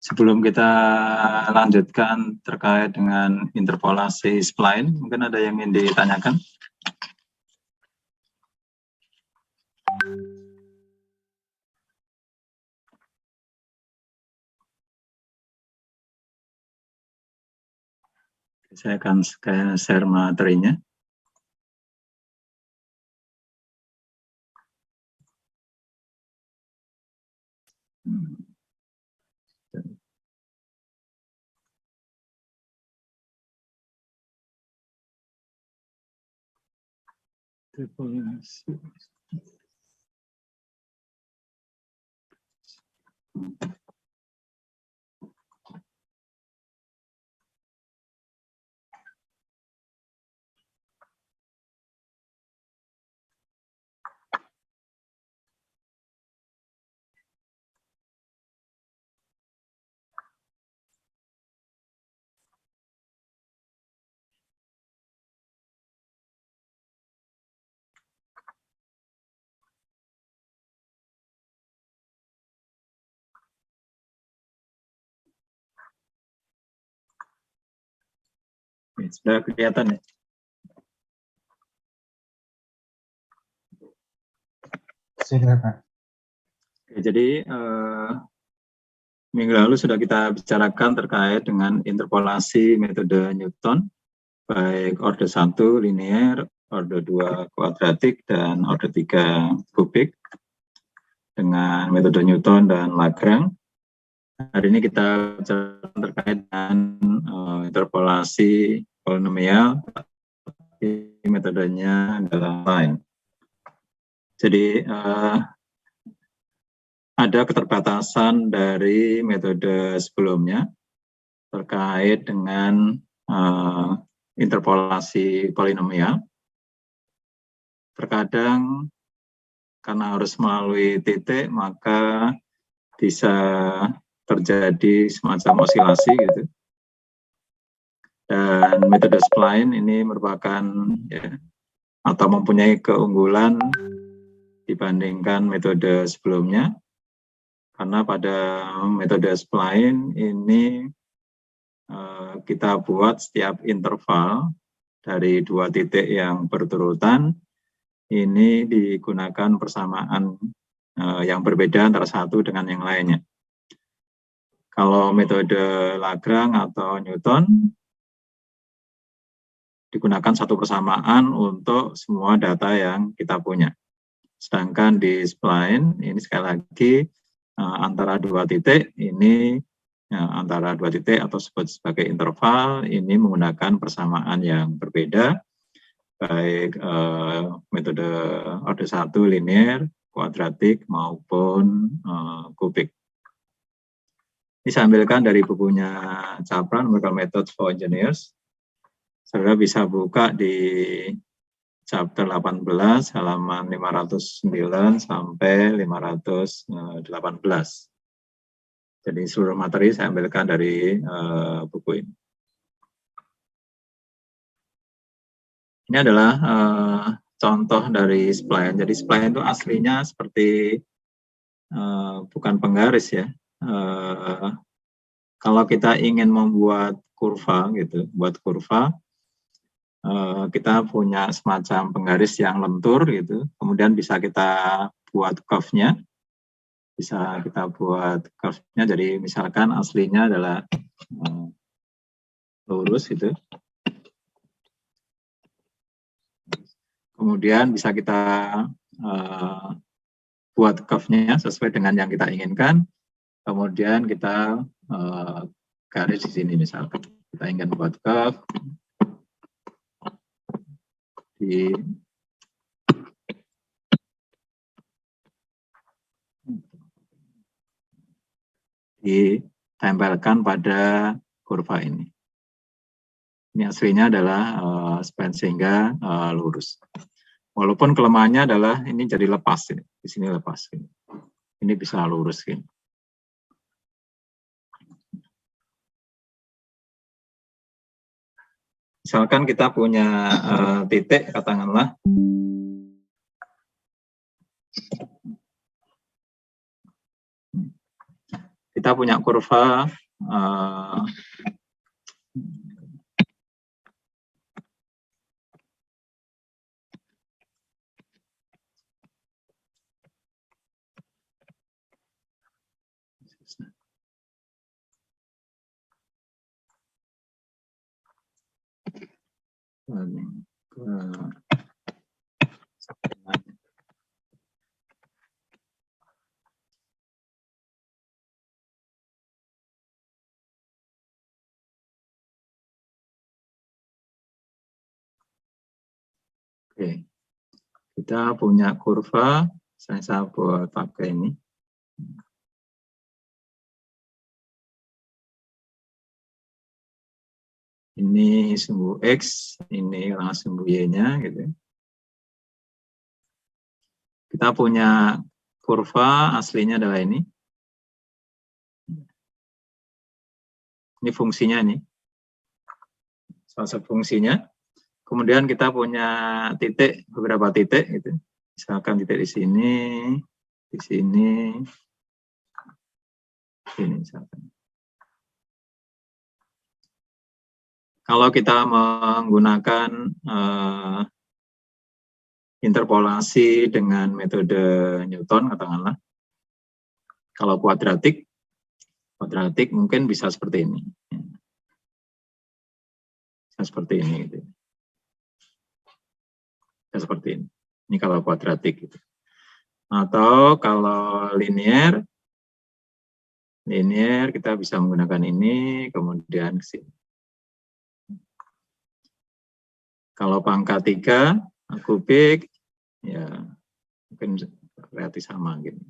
Sebelum kita lanjutkan terkait dengan interpolasi spline, mungkin ada yang ingin ditanyakan? Saya akan share materinya. Sudah kelihatan ya? Sudah, Pak. Oke, jadi minggu lalu sudah kita bicarakan terkait dengan interpolasi metode Newton, baik order 1 linear, order 2 kuadratik, dan order 3 kubik dengan metode Newton dan Lagrange. Hari ini kita bicara terkait dengan interpolasi polinomial, tapi metodenya adalah lain. Jadi ada keterbatasan dari metode sebelumnya terkait dengan interpolasi polinomial. Terkadang karena harus melalui titik, maka bisa terjadi semacam osilasi gitu. Dan metode spline ini merupakan atau mempunyai keunggulan dibandingkan metode sebelumnya, karena pada metode spline ini kita buat setiap interval dari 2 titik yang berturutan ini digunakan persamaan yang berbeda antara satu dengan yang lainnya. Kalau metode Lagrange atau Newton digunakan satu persamaan untuk semua data yang kita punya. Sedangkan di spline ini sekali lagi antara 2 titik ini antara 2 titik atau disebut sebagai interval ini menggunakan persamaan yang berbeda, baik metode order 1 linear, kuadratik maupun kubik. Ini saya ambilkan dari bukunya Capra, Numerical Methods for Engineers. Saudara bisa buka di chapter 18 halaman 509 sampai 518. Jadi seluruh materi saya ambilkan dari buku ini. Ini adalah contoh dari spline. Jadi spline itu aslinya seperti bukan penggaris ya. Kalau kita ingin membuat kurva gitu, buat kurva, kita punya semacam penggaris yang lentur gitu, kemudian bisa kita buat curve-nya, bisa kita buat curve-nya. Jadi misalkan aslinya adalah lurus gitu, kemudian bisa kita buat curve-nya sesuai dengan yang kita inginkan, kemudian kita garis di sini misalkan kita ingin buat curve ditempelkan pada kurva ini. Ini aslinya adalah spline sehingga lurus. Walaupun kelemahannya adalah ini jadi lepas ini. Di sini lepas ini. Ini bisa lurus ini. Misalkan kita punya titik, katakanlah kita punya kurva Oke, kita punya kurva, saya buat pakai ini. Ini sumbu X, ini sumbu Y-nya, gitu. Kita punya kurva aslinya adalah ini. Ini fungsinya ini. Salah satu fungsinya. Kemudian kita punya titik, beberapa titik, gitu. Misalkan titik di sini, di sini, ini misalkan. Kalau kita menggunakan interpolasi dengan metode Newton, katakanlah, kalau kuadratik mungkin bisa seperti ini. Bisa seperti ini. Gitu. Bisa seperti ini. Ini kalau kuadratik. Gitu. Atau kalau linear kita bisa menggunakan ini, kemudian ke sini. Kalau pangkat 3, kubik, ya mungkin relatif sama gitu.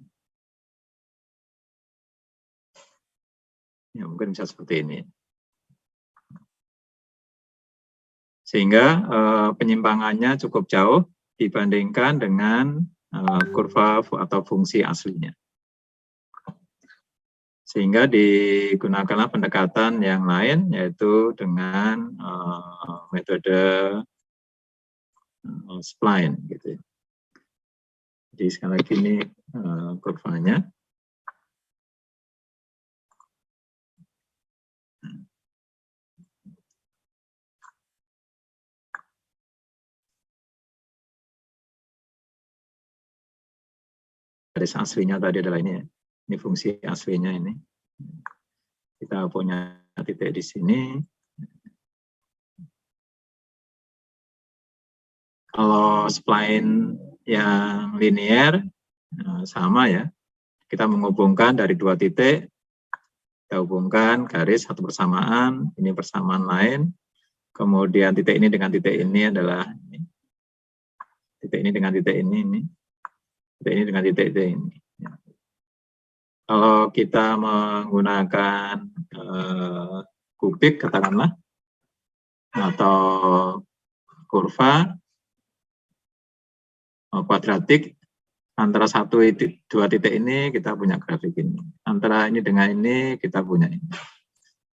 Ya mungkin bisa seperti ini. Sehingga penyimpangannya cukup jauh dibandingkan dengan kurva atau fungsi aslinya. Sehingga digunakanlah pendekatan yang lain, yaitu dengan metode spline gitu. Jadi sekali lagi ini kurvanya. Garis aslinya tadi adalah ini. Ini fungsi aslinya ini. Kita punya titik di sini. Kalau spline yang linear sama ya. Kita menghubungkan dari dua titik, kita hubungkan garis satu persamaan, ini persamaan lain. Kemudian titik ini dengan titik ini adalah ini. Titik ini dengan titik ini. Titik ini dengan titik ini. Kalau kita menggunakan kubik katakanlah atau kurva kuadratik, antara dua titik ini kita punya grafik ini. Antara ini dengan ini kita punya ini.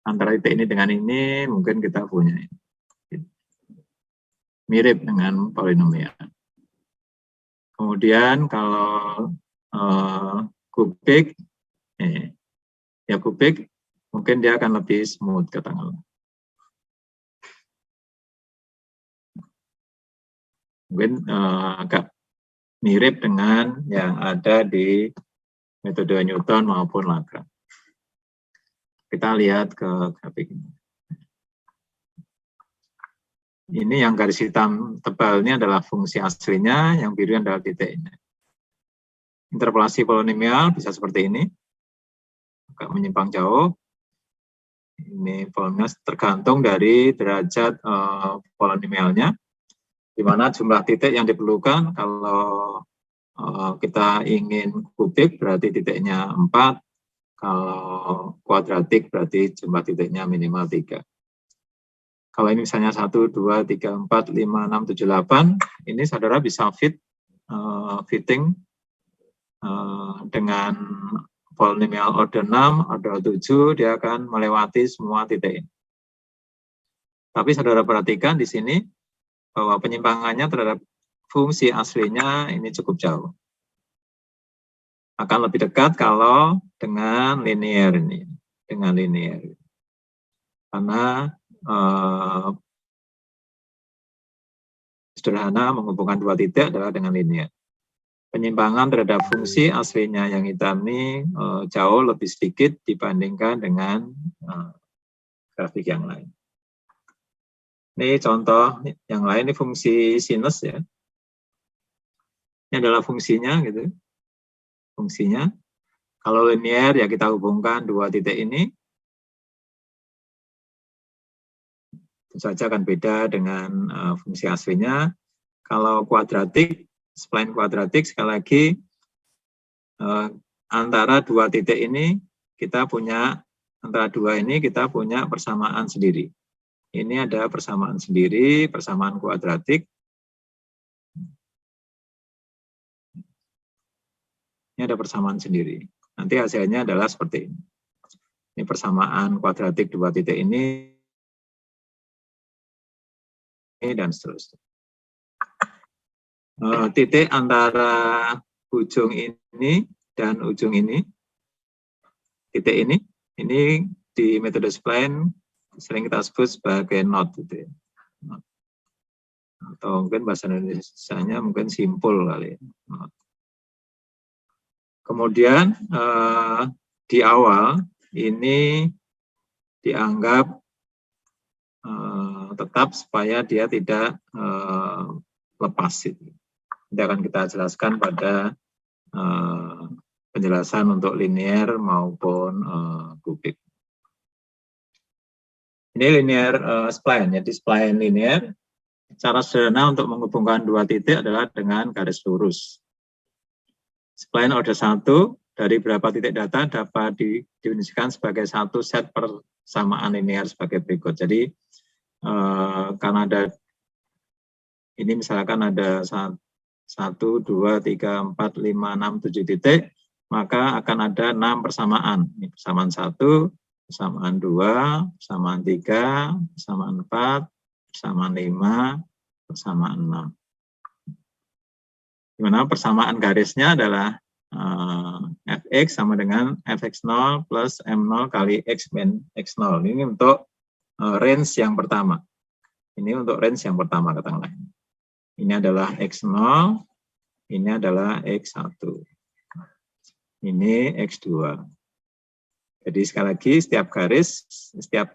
Antara titik ini dengan ini mungkin kita punya ini. Mirip dengan polinomial. Kemudian kalau kubik, ya kubik mungkin dia akan lebih smooth katakanlah. Mungkin agak mirip dengan yang ada di metode Newton maupun Lagrange. Kita lihat ke grafik ini. Ini yang garis hitam tebal ini adalah fungsi aslinya, yang biru adalah titiknya. Interpolasi polinomial bisa seperti ini, agak menyimpang jauh. Ini polinomial tergantung dari derajat polinomialnya, di mana jumlah titik yang diperlukan. Kalau kita ingin kubik berarti titiknya 4, kalau kuadratik berarti jumlah titiknya minimal 3. Kalau ini misalnya 1, 2, 3, 4, 5, 6, 7, 8, ini saudara bisa fitting dengan polinomial order 6, order 7, dia akan melewati semua titik ini. Tapi saudara perhatikan di sini bahwa penyimpangannya terhadap fungsi aslinya ini cukup jauh. akan lebih dekat kalau dengan linear ini, dengan linear. Karena sederhana menghubungkan dua titik adalah dengan linear. Penyimpangan terhadap fungsi aslinya yang hitam ini jauh lebih sedikit dibandingkan dengan grafik yang lain. Ini contoh yang lain, ini fungsi sinus ya. Ini adalah fungsinya gitu. Fungsinya. Kalau linear ya kita hubungkan dua titik ini. Tentu saja akan beda dengan fungsi aslinya. Kalau kuadratik, spline kuadratik sekali lagi antara dua titik ini kita punya persamaan sendiri. Ini ada persamaan sendiri, persamaan kuadratik. Ini ada persamaan sendiri. Nanti hasilnya adalah seperti ini. Ini persamaan kuadratik dua titik ini dan seterusnya. Titik antara ujung ini dan ujung ini, titik ini di metode spline sering kita sebut sebagai knot gitu ya. Atau mungkin bahasa Indonesianya mungkin simpul kali ya. Kemudian di awal ini dianggap tetap supaya dia tidak lepas. Ini akan kita jelaskan pada penjelasan untuk linear maupun kubik. Ini linear spline, jadi spline linear. Cara sederhana untuk menghubungkan dua titik adalah dengan garis lurus. Spline order 1 dari berapa titik data dapat didefinisikan sebagai satu set persamaan linear sebagai berikut. Jadi karena ada ini misalkan ada 1, 2, 3, 4, 5, 6, 7 titik, maka akan ada 6 persamaan. Ini persamaan 1, persamaan 2, persamaan 3, persamaan 4, persamaan 5, persamaan 6. Di mana persamaan garisnya adalah fx sama dengan fx0 plus m0 kali x min x0. Ini untuk range yang pertama. Ini untuk range yang pertama katakanlah. Ini adalah x0, ini adalah x1. Ini x2. Jadi sekali lagi setiap garis, setiap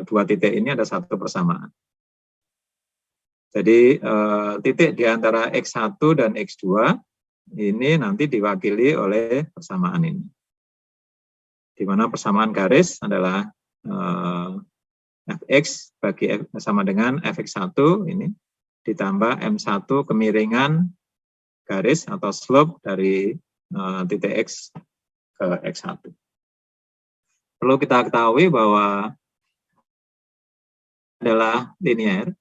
dua titik ini ada satu persamaan. Jadi titik di antara X1 dan X2 ini nanti diwakili oleh persamaan ini. Di mana persamaan garis adalah Fx bagi sama dengan Fx1 ini ditambah M1 kemiringan garis atau slope dari titik X ke X1. Perlu kita ketahui bahwa adalah linear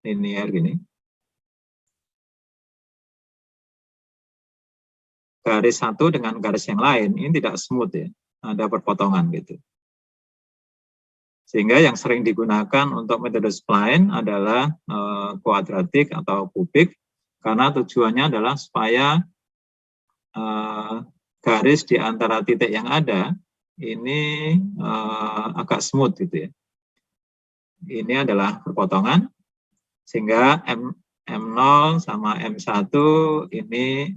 gini. Garis satu dengan garis yang lain ini tidak smooth ya, ada perpotongan gitu. Sehingga yang sering digunakan untuk metode spline adalah kuadratik atau kubik, karena tujuannya adalah supaya garis di antara titik yang ada ini agak smooth gitu ya. Ini adalah perpotongan. Sehingga M0 sama M1 ini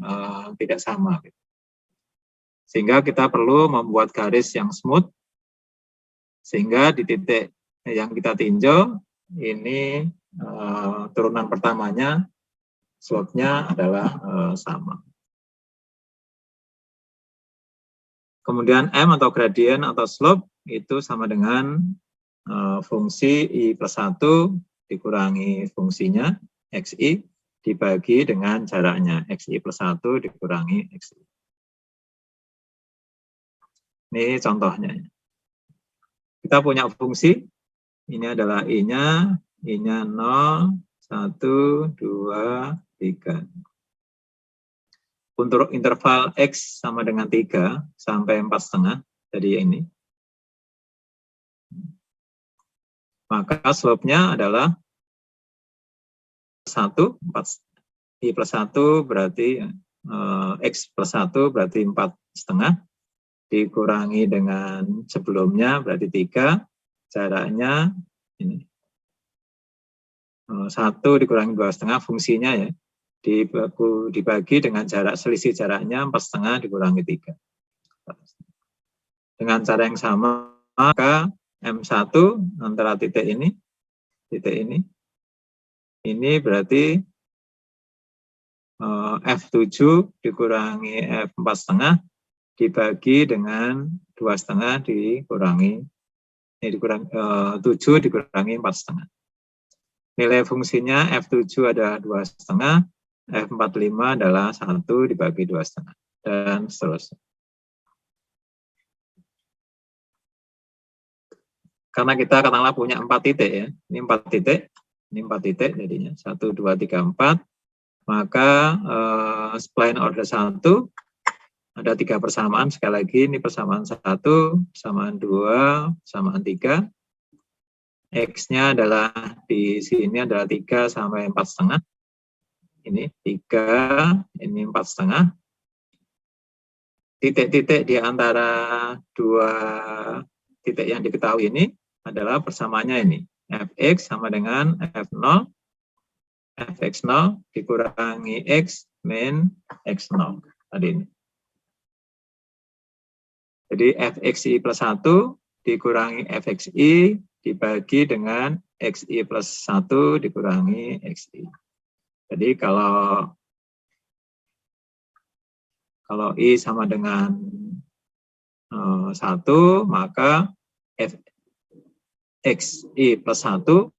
tidak sama. Sehingga kita perlu membuat garis yang smooth, sehingga di titik yang kita tinjau, ini turunan pertamanya, slope-nya adalah sama. Kemudian M atau gradient atau slope itu sama dengan fungsi I plus 1 dikurangi fungsinya XI dibagi dengan jaraknya XI plus 1 dikurangi XI. Ini contohnya. Kita punya fungsi, ini adalah I-nya 0, 1, 2, 3. Untuk interval X sama dengan 3 sampai 4,5, jadi ini. Maka slope-nya adalah 1, I plus 1 berarti X plus 1 berarti 4,5, dikurangi dengan sebelumnya berarti 3, jaraknya ini 1 dikurangi 2,5 fungsinya ya, dibagi dengan jarak selisih jaraknya 4,5 dikurangi 3. Dengan cara yang sama, maka M1 antara titik ini berarti F7 dikurangi F4,5 dibagi dengan 2,5 dikurangi 7 dikurangi 4,5. Nilai fungsinya F7 adalah 2,5, F45 adalah 1 dibagi 2,5, dan seterusnya. Karena kita katakanlah punya 4 titik ya, ini 4 titik jadinya 1, 2, 3, 4, maka spline order 1 ada 3 persamaan, sekali lagi ini persamaan 1, persamaan 2, persamaan 3, X-nya adalah di sini adalah 3 sampai 4,5, ini 3, ini 4,5, titik-titik di antara dua titik yang diketahui ini adalah persamaannya ini, Fx sama dengan F0, Fx0 dikurangi X min X0 tadi ini. Jadi Fxi plus 1 dikurangi Fxi dibagi dengan Xi plus 1 dikurangi Xi. Jadi kalau I sama dengan 1, maka Xi plus 1,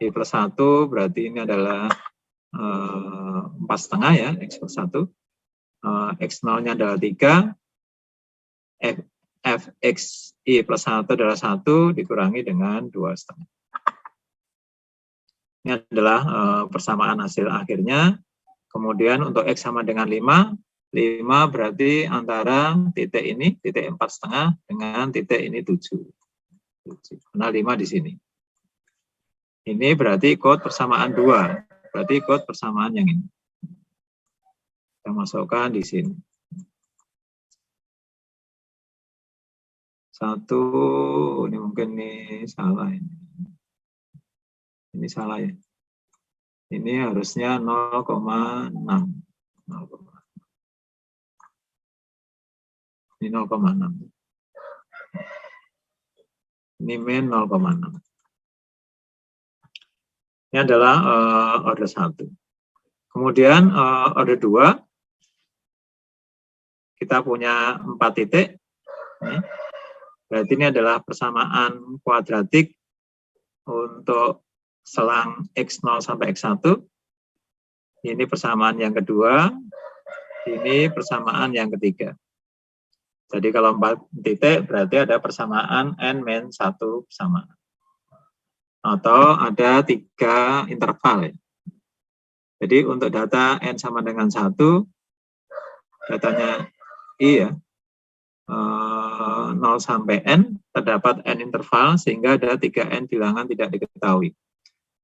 I plus 1 berarti ini adalah 4,5 ya, X plus 1. X0-nya adalah 3, Fxi plus 1 adalah 1 dikurangi dengan 2,5. Ini adalah persamaan hasil akhirnya. Kemudian untuk X sama dengan 5 berarti antara titik ini, titik 4,5 dengan titik ini 7. Karena 5 di sini. Ini berarti kode persamaan 2. Berarti kode persamaan yang ini. Kita masukkan di sini. 1, ini mungkin ini salah ini. Ini salah ya. Ini harusnya 0,6. Ini 0,6. Ini min 0,6. Ini adalah order 1. Kemudian order 2, kita punya 4 titik. Berarti ini adalah persamaan kuadratik untuk selang X0 sampai X1. Ini persamaan yang kedua. Ini persamaan yang ketiga. Jadi kalau 4 titik berarti ada persamaan N-1 persamaan. Atau ada 3 interval. Ya. Jadi untuk data N sama dengan 1, datanya I ya, 0 sampai N, terdapat N interval sehingga ada 3N bilangan tidak diketahui.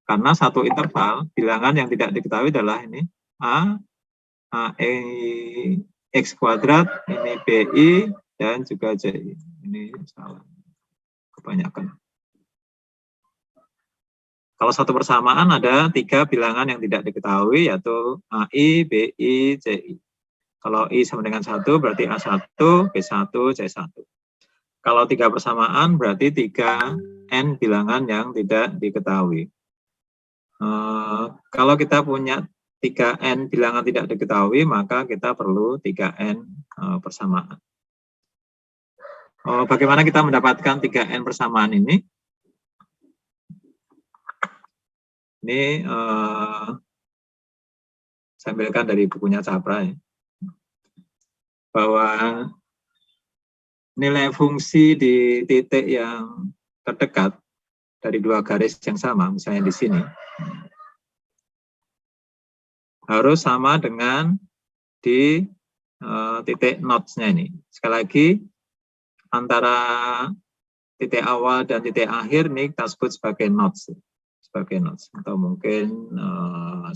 Karena satu interval, bilangan yang tidak diketahui adalah ini, X kuadrat, ini BI, dan juga JI. Ini salah, kebanyakan. Kalau satu persamaan ada 3 bilangan yang tidak diketahui, yaitu AI, BI, JI. Kalau I sama dengan 1, berarti A1, B1, C1. Kalau 3 persamaan, berarti 3N bilangan yang tidak diketahui. Kalau kita punya 3N bilangan tidak diketahui, maka kita perlu 3N persamaan. Bagaimana kita mendapatkan 3N persamaan ini? Ini saya ambilkan dari bukunya Capra ya. Bahwa nilai fungsi di titik yang terdekat dari 2 garis yang sama, misalnya di sini, harus sama dengan di titik nodes-nya ini. Sekali lagi, antara titik awal dan titik akhir ini kita sebut sebagai nodes, atau mungkin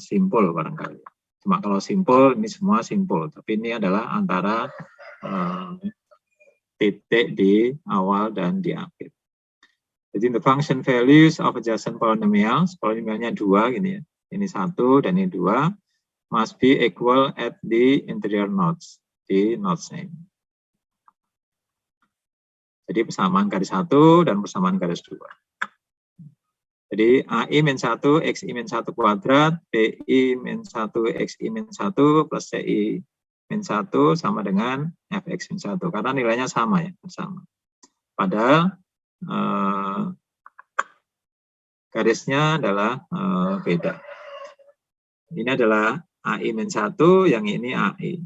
simpul barangkali. Cuma kalau simpul, ini semua simpul. Tapi ini adalah antara titik di awal dan di akhir. Jadi the function values of adjacent polynomials, polinomialnya 2 gini ya. Ini 1 dan ini 2 must be equal at the interior nodes, di nodes-nya ini. Jadi persamaan garis 1 dan persamaan garis 2. Jadi AI-1 XI-1 kuadrat, BI-1 XI-1 plus CI-1 sama dengan FX-1. Karena nilainya sama ya, sama. Padahal garisnya adalah beda. Ini adalah AI-1, yang ini AI.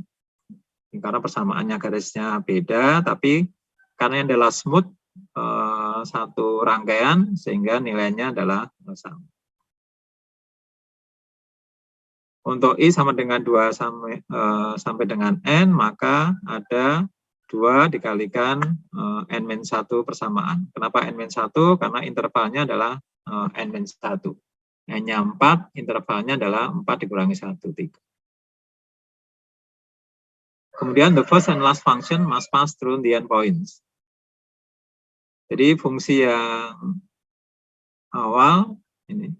Karena persamaannya garisnya beda, tapi karena yang adalah smooth, satu rangkaian, sehingga nilainya adalah sama. Untuk I sama dengan 2 sampai dengan N, maka ada 2 dikalikan N-1 persamaan. Kenapa N-1? Karena intervalnya adalah N-1. N-nya 4, intervalnya adalah 4 dikurangi 1, 3. Kemudian the first and last function must pass through the endpoints. Jadi fungsi yang awal, ini,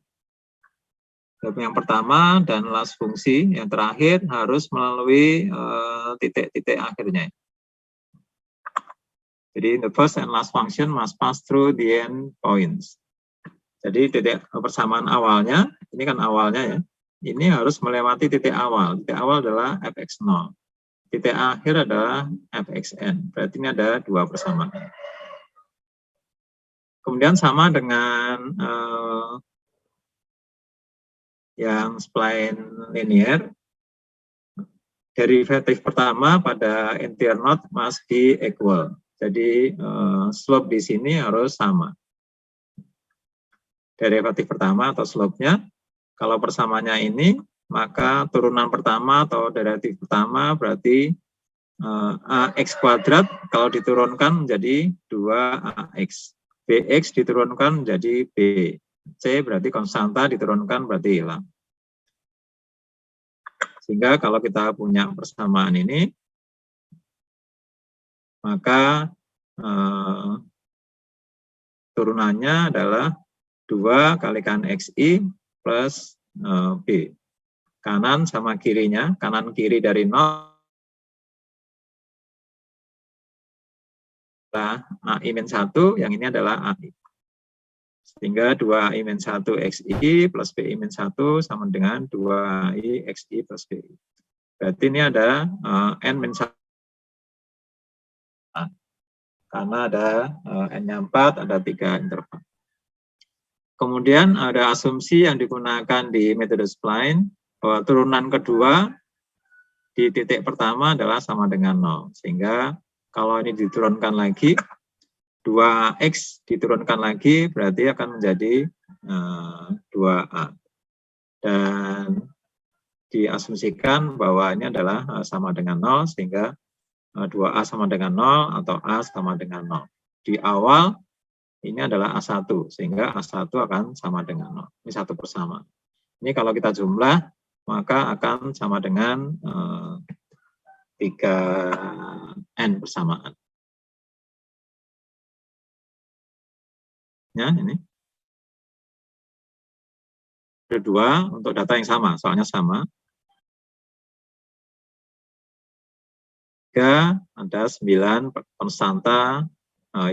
yang pertama dan last fungsi, yang terakhir harus melalui titik-titik akhirnya. Jadi the first and last function must pass through the endpoints. Jadi titik persamaan awalnya, ini kan awalnya ya, ini harus melewati titik awal. Titik awal adalah fx0. Titik akhir adalah fxn. Berarti ini ada 2 persamaan. Kemudian sama dengan yang spline linear, derivatif pertama pada interior node must be equal. Jadi slope di sini harus sama. Derivatif pertama atau slope-nya, kalau persamaannya ini, maka turunan pertama atau derivatif pertama berarti AX kuadrat kalau diturunkan menjadi 2AX. BX diturunkan menjadi B. C berarti konstanta, diturunkan berarti hilang. Sehingga kalau kita punya persamaan ini, maka turunannya adalah 2 kalikan XI plus B. Kanan sama kirinya, kanan kiri dari 0, AI-1, yang ini adalah AI. Sehingga 2I-1 XI plus BI-1 sama dengan 2I XI plus BI. Berarti ini ada N-1. Karena ada N-nya 4, ada 3 interval. Kemudian ada asumsi yang digunakan di metode spline, bahwa turunan kedua di titik pertama adalah sama dengan 0. Sehingga kalau ini diturunkan lagi, 2X diturunkan lagi, berarti akan menjadi 2A. Dan diasumsikan bahwa ini adalah sama dengan 0, sehingga 2A sama dengan 0 atau A sama dengan 0. Di awal, ini adalah A1, sehingga A1 akan sama dengan 0. Ini satu persamaan. Ini kalau kita jumlah, maka akan sama dengan 3N persamaan. Ya, ini. Ada 2 untuk data yang sama, soalnya sama. 3, ada 9 konstanta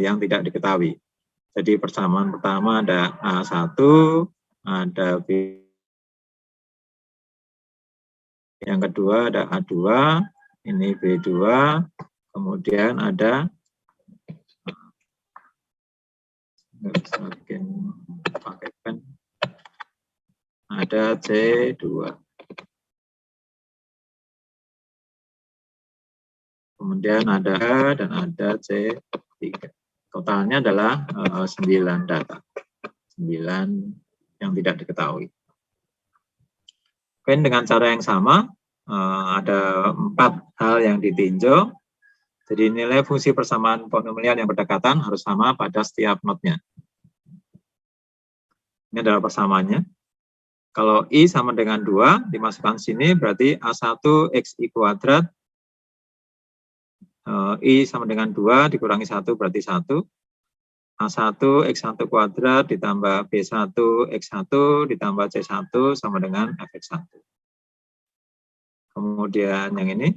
yang tidak diketahui. Jadi persamaan pertama ada A1, ada B. Yang kedua ada A2, ini B2, kemudian ada pakai pen, ada C2. Kemudian ada A dan ada C3. Totalnya adalah 9 data. 9 yang tidak diketahui. Kemudian dengan cara yang sama, ada 4 hal yang ditinjau. Jadi nilai fungsi persamaan polinomial yang berdekatan harus sama pada setiap node-nya. Ini adalah persamaannya. Kalau I sama dengan 2, dimasukkan sini berarti A1 XI kuadrat, I sama dengan 2 dikurangi 1 berarti 1. A1 X1 kuadrat ditambah B1 X1 ditambah C1 sama dengan Fx1. Kemudian yang ini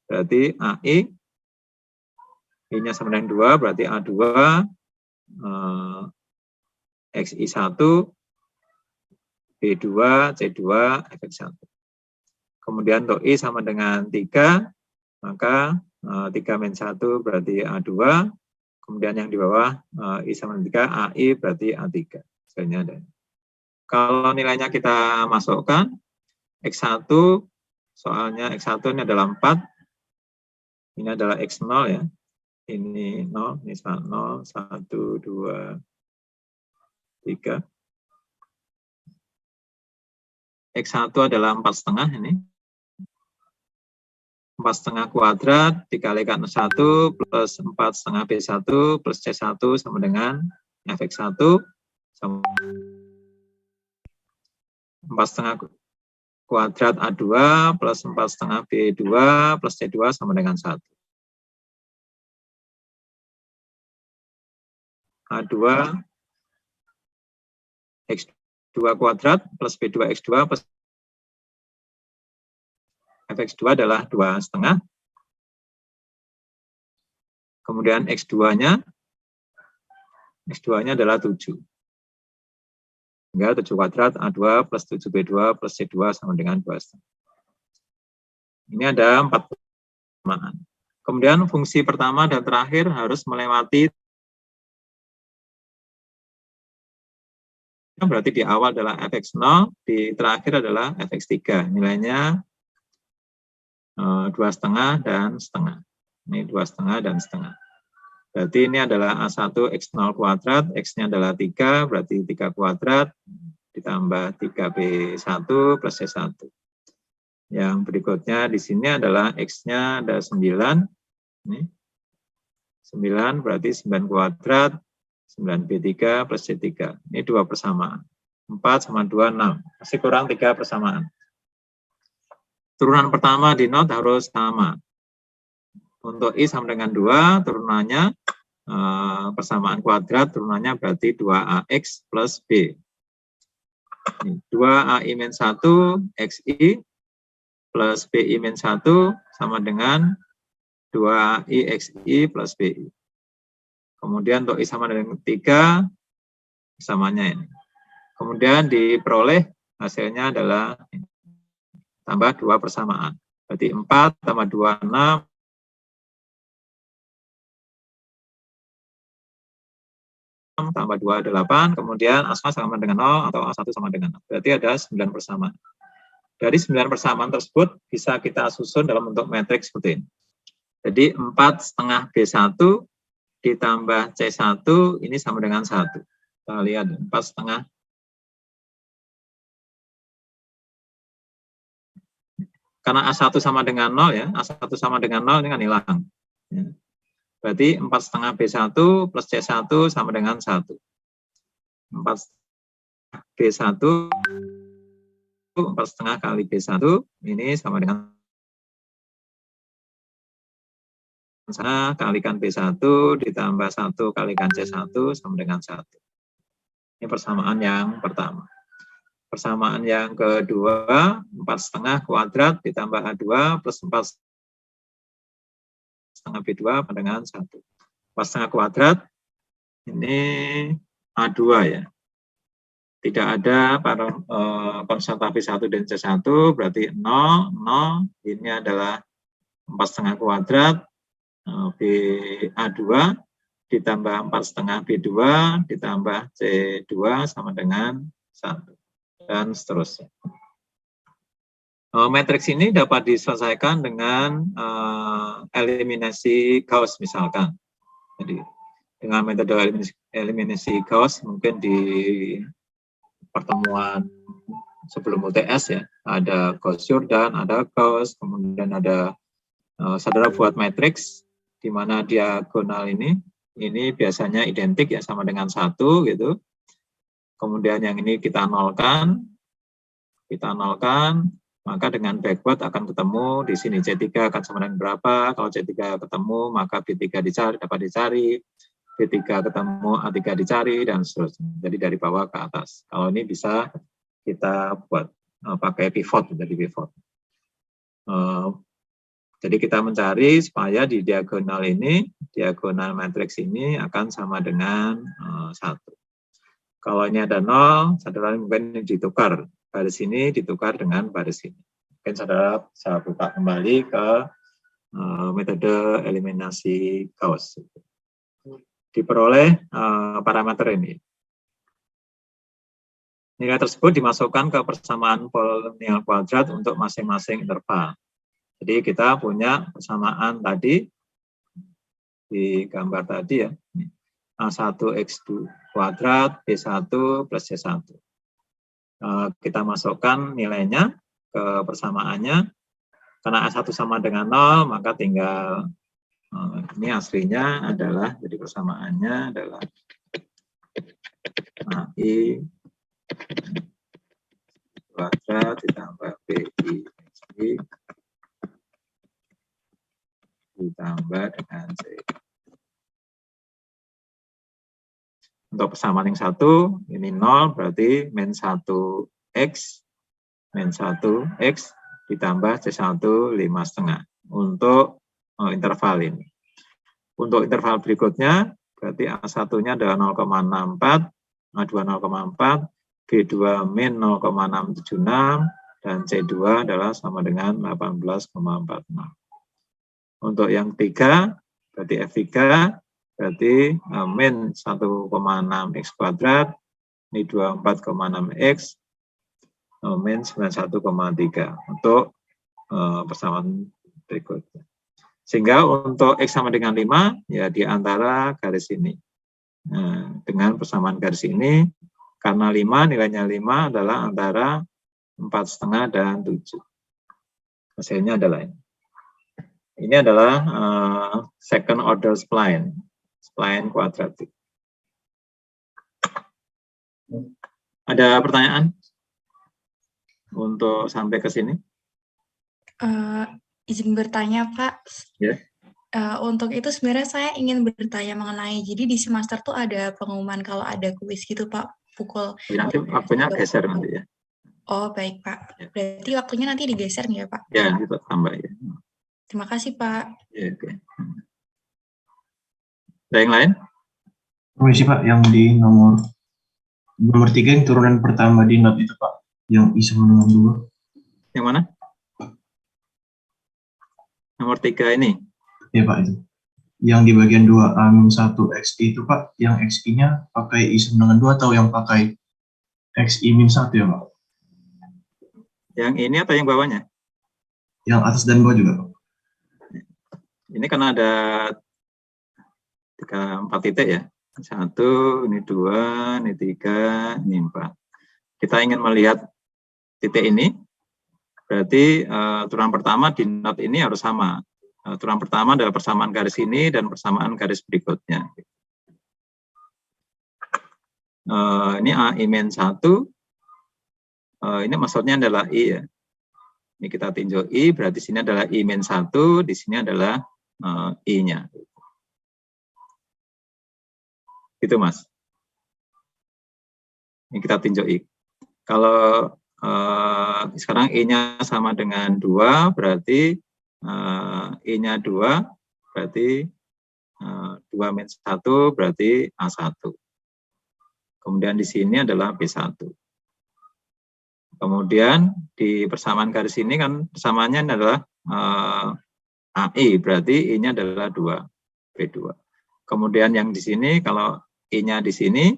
berarti AI, I-nya sama dengan 2 berarti A2 XI1 B2 C2 Fx1. Kemudian untuk I sama dengan 3, maka 3 min 1 berarti A2. Kemudian yang di bawah I sama dengan 3, AI berarti A3. Kalau nilainya kita masukkan, X1, soalnya X1 ini adalah 4, ini adalah X0 ya. Ini 0, ini 0, 1, 2, 3. X1 adalah 4,5 ini. 4,5 kuadrat dikalikan 1 plus 4,5 B1 plus C1 sama dengan Fx1 sama 4,5 kuadrat A2 plus 4,5 B2 plus C2 sama dengan 1. A2 X2 kuadrat plus B2 X2 plus Fx2 adalah 2,5. Kemudian X2-nya adalah 7. Sehingga 7 kuadrat A2 plus 7B2 plus C2 sama dengan 2,5. Ini ada 4 persamaan. Kemudian fungsi pertama dan terakhir harus melewati, berarti di awal adalah Fx0, di terakhir adalah Fx3. Nilainya 2,5 dan setengah. Ini 2,5 dan setengah. Berarti ini adalah A1 X0 kuadrat, X-nya adalah 3, berarti 3 kuadrat ditambah 3B1 plus C1. Yang berikutnya di sini adalah X-nya ada 9. Ini 9 berarti 9 kuadrat, 9B3 plus C3. Ini 2 persamaan. 4 sama 2, 6. Masih kurang 3 persamaan. Turunan pertama di not harus sama. Untuk I sama dengan 2, turunannya persamaan kuadrat, turunannya berarti 2AX plus B. 2AI-1 XI plus BI-1 sama dengan 2IXI plus BI. Kemudian untuk I sama dengan 3, samanya ini. Kemudian diperoleh hasilnya adalah tambah 2 persamaan. Berarti 4 tambah 2, 6. Tambah 2, 8. Kemudian A1 sama dengan 0 atau A1 sama dengan 0. Berarti ada 9 persamaan. Dari 9 persamaan tersebut bisa kita susun dalam bentuk matriks seperti ini. Jadi 4,5 B1 ditambah C1 ini sama dengan 1. Kita lihat 4,5. Karena A1 sama dengan 0 ya, A1 sama dengan 0 ini kan hilang. Ya. Berarti 4,5 B1 plus C1 sama dengan 1. 4 B1, 4,5 kali B1, ini sama dengan 1 kalikan B1 ditambah 1 kalikan C1 sama dengan 1. Ini persamaan yang pertama. Persamaan yang kedua, 4,5 kuadrat ditambah A2 plus 4,5 B2 dengan 1. 4,5 kuadrat, ini A2 ya. Tidak ada konstanta B1 dan C1, berarti 0, 0. Ini adalah 4,5 kuadrat, BA2 ditambah 4,5 B2 ditambah C2 sama dengan 1. Dan seterusnya. Matriks ini dapat diselesaikan dengan eliminasi Gauss misalkan. Jadi dengan metode eliminasi Gauss mungkin di pertemuan sebelum UTS ya, ada Gauss-Jordan, ada Gauss, kemudian ada saudara buat matriks di mana diagonal ini biasanya identik ya sama dengan 1 gitu. Kemudian yang ini kita nolkan, kita nolkan, maka dengan backward akan ketemu di sini C3 akan sama dengan berapa. Kalau C3 ketemu, maka B3 dicari, dapat dicari, B3 ketemu, A3 dicari, dan seterusnya. Jadi dari bawah ke atas. Kalau ini bisa kita buat pakai pivot, jadi pivot. Jadi kita mencari supaya di diagonal ini, diagonal matriks ini akan sama dengan 1. Kalau ini ada 0, saudara mungkin ditukar. Baris ini ditukar dengan baris ini. Mungkin saudara bisa buka kembali ke metode eliminasi Gauss. Diperoleh parameter ini. Nilai tersebut dimasukkan ke persamaan polinomial kuadrat untuk masing-masing interval. Jadi kita punya persamaan tadi, di gambar tadi ya, A1x2 kuadrat, B1 plus C1. Kita masukkan nilainya ke persamaannya, karena A1 sama dengan 0, maka tinggal, ini aslinya adalah, jadi persamaannya adalah AI kuadrat ditambah BI ditambah dengan C. Untuk persamaan yang 1, ini 0, berarti min 1x, min 1x ditambah C1 5,5 untuk interval ini. Untuk interval berikutnya, berarti A1-nya adalah 0,64, A2 0,4, B2 min 0,676, dan C2 adalah sama dengan 18,46. Untuk yang 3, berarti F3, berarti min 1,6x kuadrat, ini 24,6x, min 91,3 untuk persamaan berikutnya. Sehingga untuk X sama dengan 5, ya di antara garis ini. Dengan persamaan garis ini, karena 5, nilainya 5 adalah antara 4,5 dan 7. Hasilnya adalah ini. Ini adalah second order spline kuadratik. Ada pertanyaan untuk sampai ke sini? Izin bertanya, Pak. Ya. Untuk itu sebenarnya saya ingin bertanya mengenai, jadi di semester tuh ada pengumuman kalau ada kuis gitu, Pak, pukul. Nanti waktunya geser nanti ya. Oh, baik, Pak. Ya. Berarti waktunya nanti digeser nggak, Pak? Ya, kita tambah ya. Terima kasih, Pak. Ya, oke. Ada yang lain? Permisi Pak, yang di nomor 3 yang turunan pertama di not itu Pak, yang I sama dengan 2. Yang mana? Nomor 3 ini? Ya Pak, itu. Yang di bagian 2A-1XI itu Pak, yang XI-nya pakai I sama dengan 2 atau yang pakai XI-1 ya Pak? Yang ini atau yang bawahnya? Yang atas dan bawah juga Pak. Ini kan ada 4 titik ya. 1, ini 2, ini 3, ini 4. Kita ingin melihat titik ini, berarti turunan pertama di not ini harus sama. Turunan pertama adalah persamaan garis ini dan persamaan garis berikutnya. Ini I-1, ini maksudnya adalah I ya. Ini kita tinjau I, berarti sini adalah I-1, di sini adalah I-nya. Gitu Mas. Ini kita tinjau I. Kalau sekarang I-nya sama dengan 2, berarti I-nya 2, berarti 2 min 1, berarti A1. Kemudian di sini adalah B1. Kemudian di persamaan garis ini kan persamaannya adalah AI, berarti I-nya adalah 2, B2. Kemudian yang di sini, kalau I-nya di sini,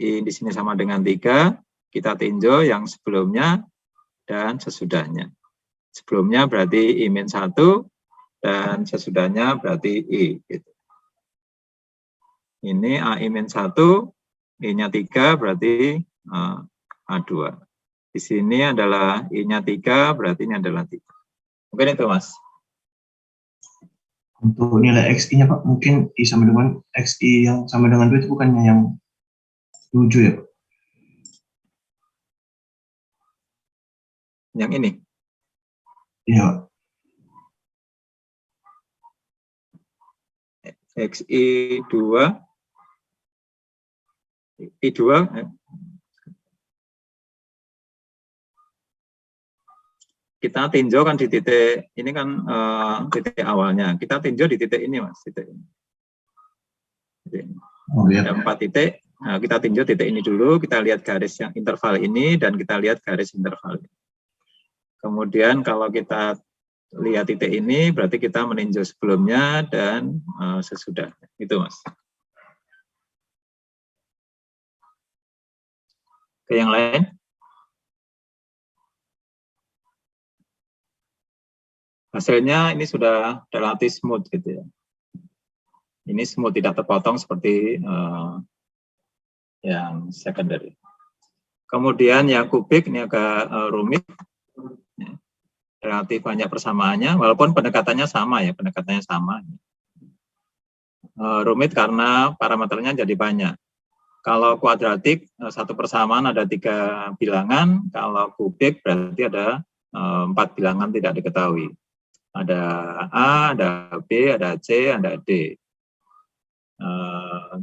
I di sini sama dengan 3, kita tinjau yang sebelumnya dan sesudahnya. Sebelumnya berarti I-1, dan sesudahnya berarti I. Gitu. Ini AI-1, I-nya 3, berarti A2. Di sini adalah I-nya 3, berarti ini adalah 3. Mungkin itu, Mas. Untuk nilai XI-nya, Pak, mungkin I sama dengan XI yang sama dengan 2 itu bukannya yang 7 ya, Pak? Yang ini. Iya. XI2 I2 kita tinjau kan di titik ini kan titik awalnya. Kita tinjau di titik ini, Mas, titik ini. Oh, lihat. Ada 4 titik. Nah, kita tinjau titik ini dulu, kita lihat garis yang interval ini dan kita lihat garis interval ini. Kemudian kalau kita lihat titik ini berarti kita meninjau sebelumnya dan sesudah. Itu, Mas. Ke yang lain? Hasilnya ini sudah relatif smooth gitu ya. Ini smooth, tidak terpotong seperti yang secondary. Kemudian yang kubik ini agak rumit, relatif banyak persamaannya, walaupun pendekatannya sama ya, pendekatannya sama. Rumit karena parameternya jadi banyak. Kalau kuadratik satu persamaan ada 3 bilangan, kalau kubik berarti ada 4 bilangan tidak diketahui. Ada A, ada B, ada C, ada D.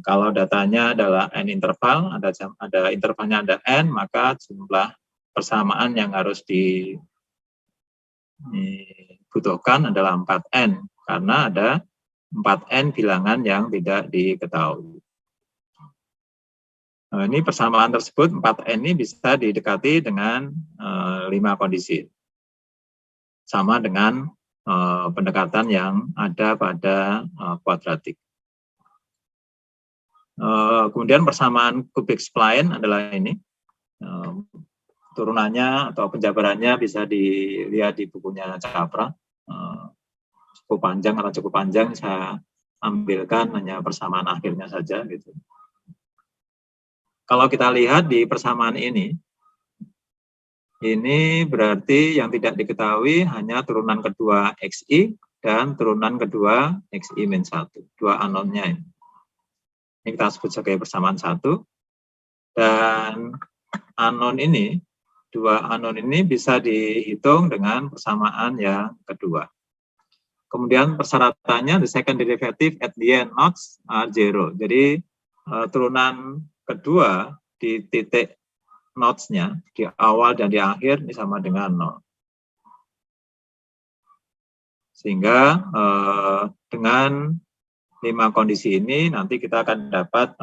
Kalau datanya adalah n interval, ada intervalnya ada n, maka jumlah persamaan yang harus dibutuhkan adalah 4n, karena ada 4n bilangan yang tidak diketahui. Ini persamaan tersebut 4n ini bisa didekati dengan 5 kondisi. Sama dengan pendekatan yang ada pada kuadratik. Kemudian persamaan kubik spline adalah ini. Turunannya atau penjabarannya bisa dilihat di bukunya Capra. Cukup panjang, karena cukup panjang saya ambilkan hanya persamaan akhirnya saja gitu. Kalau kita lihat di persamaan ini berarti yang tidak diketahui hanya turunan kedua XI dan turunan kedua XI-1, 2 unknown-nya ini. Ini kita sebut sebagai persamaan 1. Dan unknown ini, 2 unknown ini bisa dihitung dengan persamaan yang kedua. Kemudian persyaratannya, the second derivative at the end nodes are 0. Jadi turunan kedua di titik nodes-nya, di awal dan di akhir ini sama dengan 0. Sehingga dengan 5 kondisi ini nanti kita akan dapat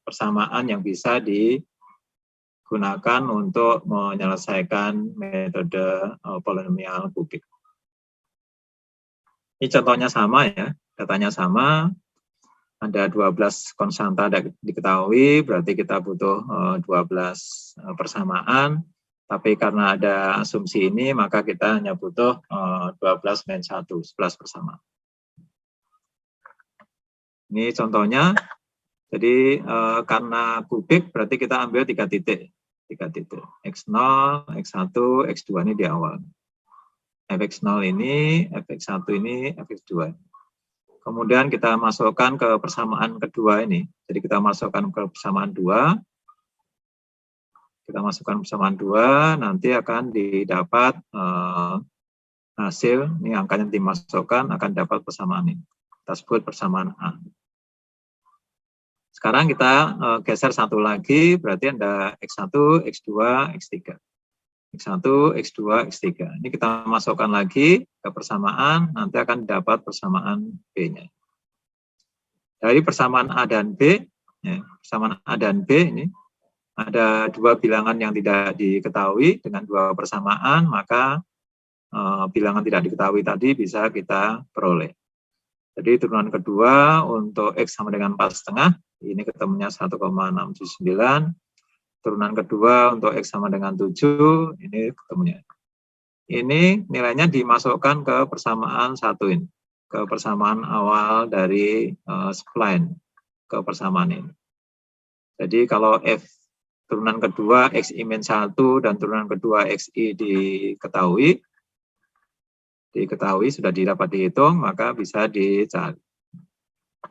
persamaan yang bisa digunakan untuk menyelesaikan metode polinomial kubik. Ini contohnya sama ya, datanya sama. Ada 12 konstanta diketahui, berarti kita butuh 12 persamaan. Tapi karena ada asumsi ini, maka kita hanya butuh 12-1, 11 persamaan. Ini contohnya. Jadi karena kubik, berarti kita ambil 3 titik. 3 titik. X0, X1, X2 ini di awal. Fx0 ini, Fx1 ini, Fx2. Kemudian kita masukkan ke persamaan kedua ini. Jadi kita masukkan ke persamaan 2. Kita masukkan persamaan 2, nanti akan didapat hasil, ini angkanya dimasukkan, akan dapat persamaan ini. Kita sebut persamaan A. Sekarang kita geser satu lagi, berarti ada X1, X2, X3. X1, X2, X3. Ini kita masukkan lagi ke persamaan, nanti akan dapat persamaan B-nya. Dari persamaan A dan B, ya, persamaan A dan B ini, ada 2 bilangan yang tidak diketahui, dengan 2 persamaan, maka bilangan tidak diketahui tadi bisa kita peroleh. Jadi turunan kedua untuk X sama dengan 4,5, ini ketemunya 1,679. Turunan kedua untuk X sama dengan 7, ini ketemunya. Ini nilainya dimasukkan ke persamaan 1 ini, ke persamaan awal dari spline, ke persamaan ini. Jadi kalau F turunan kedua XI-1 dan turunan kedua XI diketahui, sudah dapat dihitung, maka bisa dicari.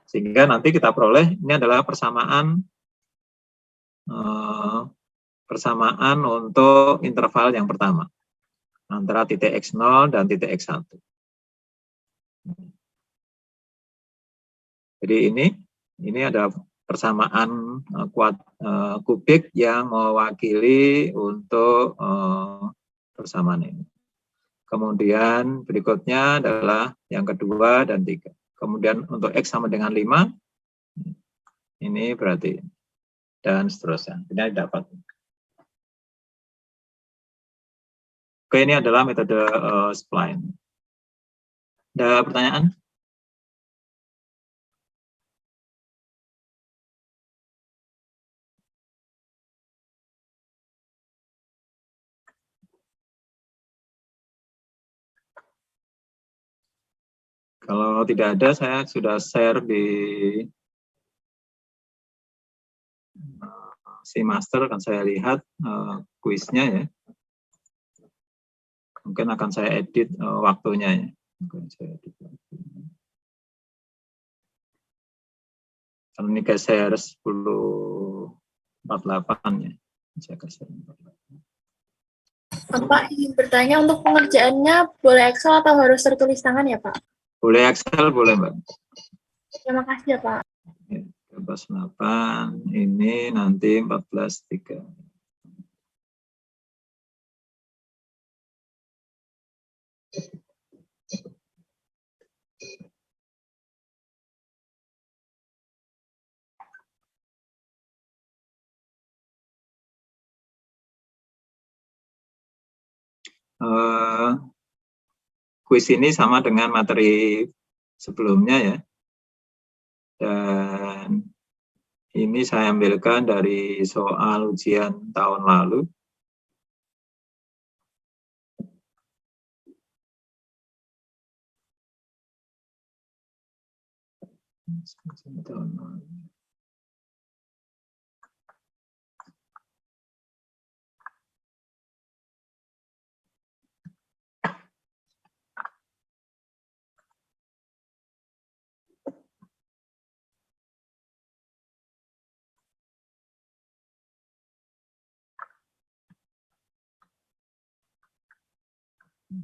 Sehingga nanti kita peroleh, ini adalah persamaan untuk interval yang pertama. antara titik X0 dan titik X1. Jadi ini ada persamaan kubik yang mewakili untuk persamaan ini. Kemudian berikutnya adalah yang kedua dan 3. Kemudian untuk X sama dengan 5, ini berarti, dan seterusnya. Ini dapat. Oke, ini adalah metode spline. Ada pertanyaan? Kalau tidak ada, saya sudah share di Seamaster, akan saya lihat kuisnya ya. Mungkin akan saya edit waktunya ya. Mungkin saya edit waktunya. Karena ini geser 10.48 ya. Saya geser 48. Bapak ingin bertanya, untuk pengerjaannya boleh Excel atau harus tertulis tangan ya Pak? Boleh Excel, boleh Mbak. Terima kasih ya Pak. 13.8, ini nanti 14.3. Kuis ini sama dengan materi sebelumnya ya. Dan ini saya ambilkan dari soal ujian tahun lalu.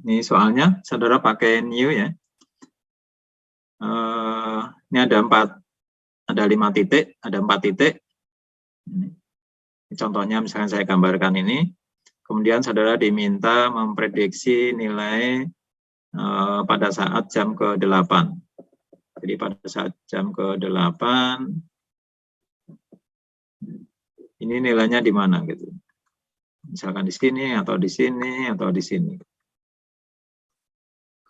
Ini soalnya, saudara pakai new ya. Ini ada 5 titik, ada 4 titik. Ini contohnya misalnya saya gambarkan ini. Kemudian saudara diminta memprediksi nilai pada saat jam ke-8. Jadi pada saat jam ke-8, ini nilainya di mana gitu. Misalkan di sini atau di sini atau di sini.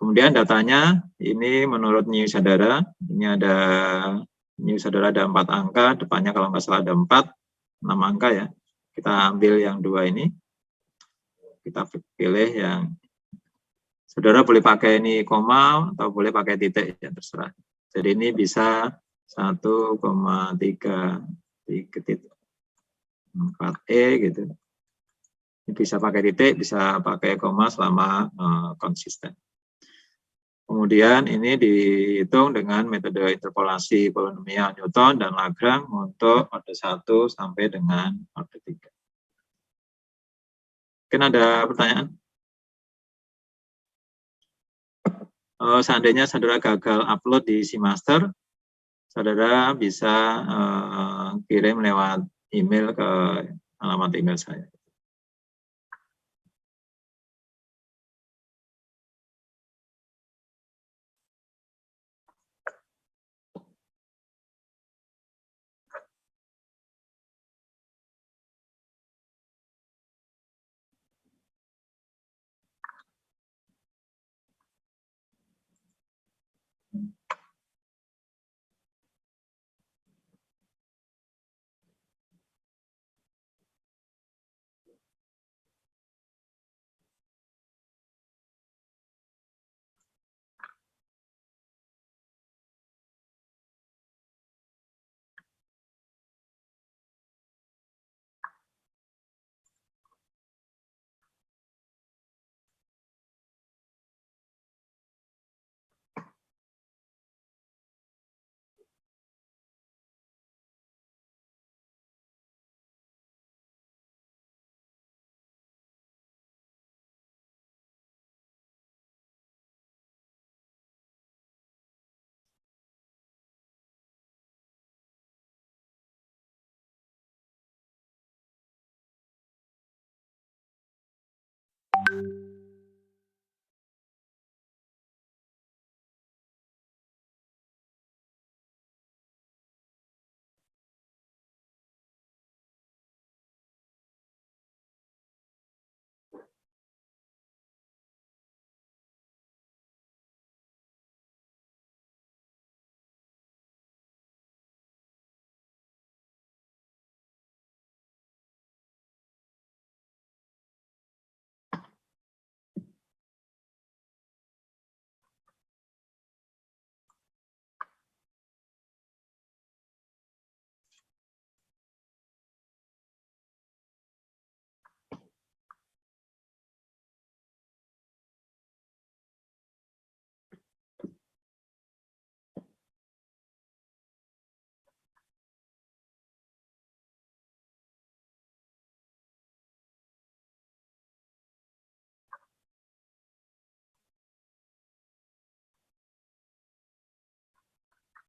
Kemudian datanya ini menurut new saudara, ini ada new saudara ada 4 angka, depannya kalau nggak salah ada 6 angka ya. Kita ambil yang 2 ini, kita pilih yang, saudara boleh pakai ini koma atau boleh pakai titik, ya terserah. Jadi ini bisa 1,3 gitu. Ini bisa pakai titik, bisa pakai koma selama konsisten. Kemudian ini dihitung dengan metode interpolasi polinomial Newton dan Lagrange untuk orde 1 sampai dengan orde 3. Mungkin ada pertanyaan? Seandainya saudara gagal upload di Seamaster, saudara bisa kirim lewat email ke alamat email saya.